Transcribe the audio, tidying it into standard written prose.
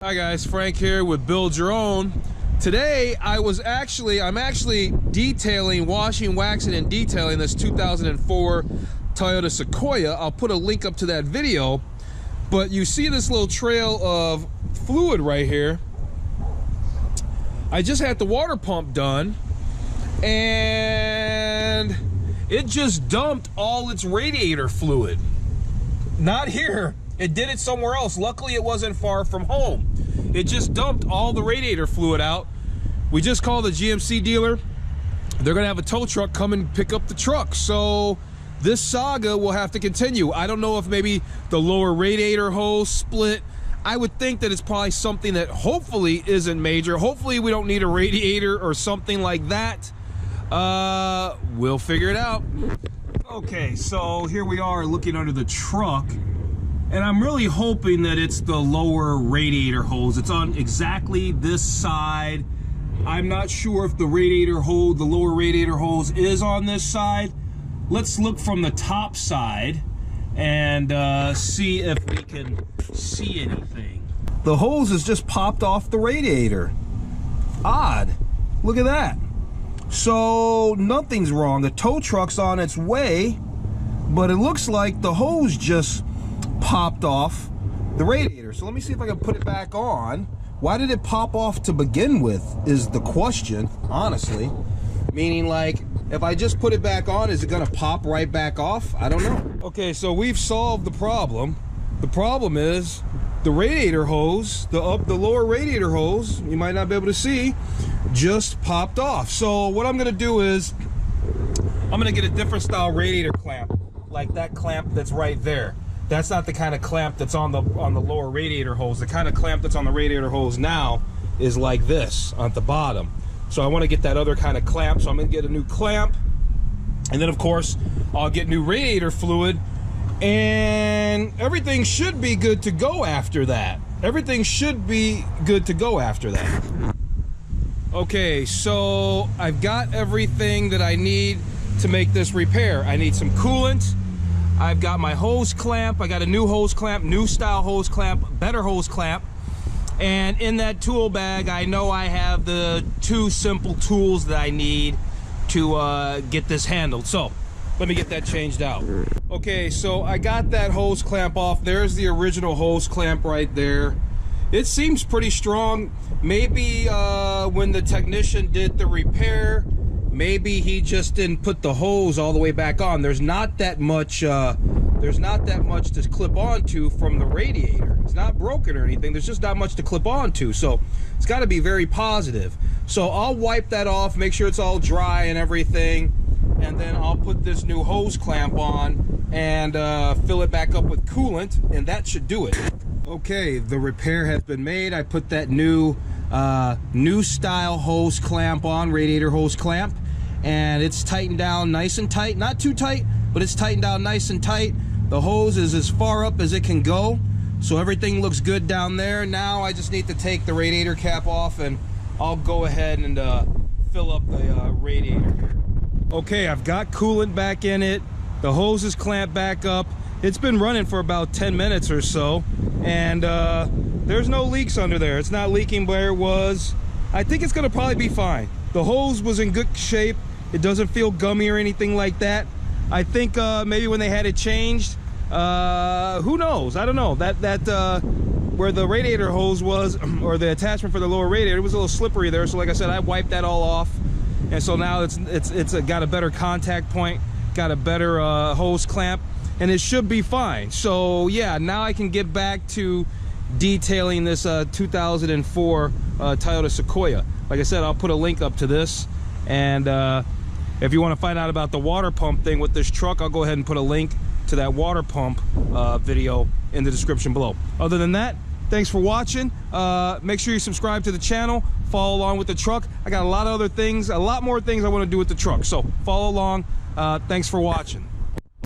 Hi guys, Frank here with Build Your Own. Today I'm actually detailing, washing, waxing, and detailing this 2004 Toyota Sequoia. I'll put a link up to that video, but you see this little trail of fluid right here. I just had the water pump done and it just dumped all its radiator fluid. Not here. It did it somewhere else. Luckily, it wasn't far from home. It just dumped all the radiator fluid out. We just called the GMC dealer. They're gonna have a tow truck come and pick up the truck. So this saga will have to continue. I don't know if maybe the lower radiator hose split. I would think that it's probably something that hopefully isn't major. Hopefully we don't need a radiator or something like that. We'll figure it out. Okay, so here we are looking under the truck. And I'm really hoping that it's the lower radiator hose. It's on exactly this side. I'm not sure if the radiator hose, the lower radiator hose is on this side. Let's look from the top side and see if we can see anything. The hose has just popped off the radiator. Odd. Look at that. So nothing's wrong. The tow truck's on its way, but it looks like the hose just popped off the radiator. So let me see if I can put it back on. Why did it pop off to begin with is the question, honestly. Meaning, like, if I just put it back on, is it gonna pop right back off? I don't know. Okay, so we've solved the problem. The problem is the radiator hose, the lower radiator hose, you might not be able to see, just popped off. So what I'm gonna do is I'm gonna get a different style radiator clamp, like that clamp that's right there. That's not the kind of clamp that's on the lower radiator hose. The kind of clamp that's on the radiator hose now is like this at the bottom. So I want to get that other kind of clamp. So I'm going to get a new clamp, and then of course I'll get new radiator fluid, and everything should be good to go after that. Everything should be good to go after that. Okay, so I've got everything that I need to make this repair. I need some coolant. I've got my hose clamp. I got a new hose clamp, new style hose clamp, better hose clamp. And in that tool bag, I know I have the two simple tools that I need to get this handled. So let me get that changed out. Okay, so I got that hose clamp off. There's the original hose clamp right there. It seems pretty strong. Maybe when the technician did the repair, maybe he just didn't put the hose all the way back on. There's not that much to clip onto from the radiator. It's not broken or anything. There's just not much to clip onto. So it's got to be very positive. So I'll wipe that off, make sure it's all dry and everything, and then I'll put this new hose clamp on and fill it back up with coolant, and that should do it. Okay, the repair has been made. I put that new style hose clamp on, radiator hose clamp, and it's tightened down nice and tight. Not too tight, but it's tightened down nice and tight. The hose is as far up as it can go, so everything looks good down there. Now I just need to take the radiator cap off, and I'll go ahead and fill up the radiator here. Okay, I've got coolant back in it. The hose is clamped back up. It's been running for about 10 minutes or so, and there's no leaks under there. It's not leaking where it was. I think it's gonna probably be fine. The hose was in good shape. It doesn't feel gummy or anything like that. I think maybe when they had it changed, who knows? I don't know. That where the radiator hose was, or the attachment for the lower radiator, it was a little slippery there. So like I said, I wiped that all off, and so now it's got a better contact point, got a better hose clamp, and it should be fine. So yeah, now I can get back to detailing this 2004 Toyota Sequoia. Like I said, I'll put a link up to this, and if you want to find out about the water pump thing with this truck, I'll go ahead and put a link to that water pump video in the description below. Other than that, thanks for watching. Make sure you subscribe to the channel, follow along with the truck. I got a lot of other things, a lot more things I want to do with the truck, so follow along. Thanks for watching.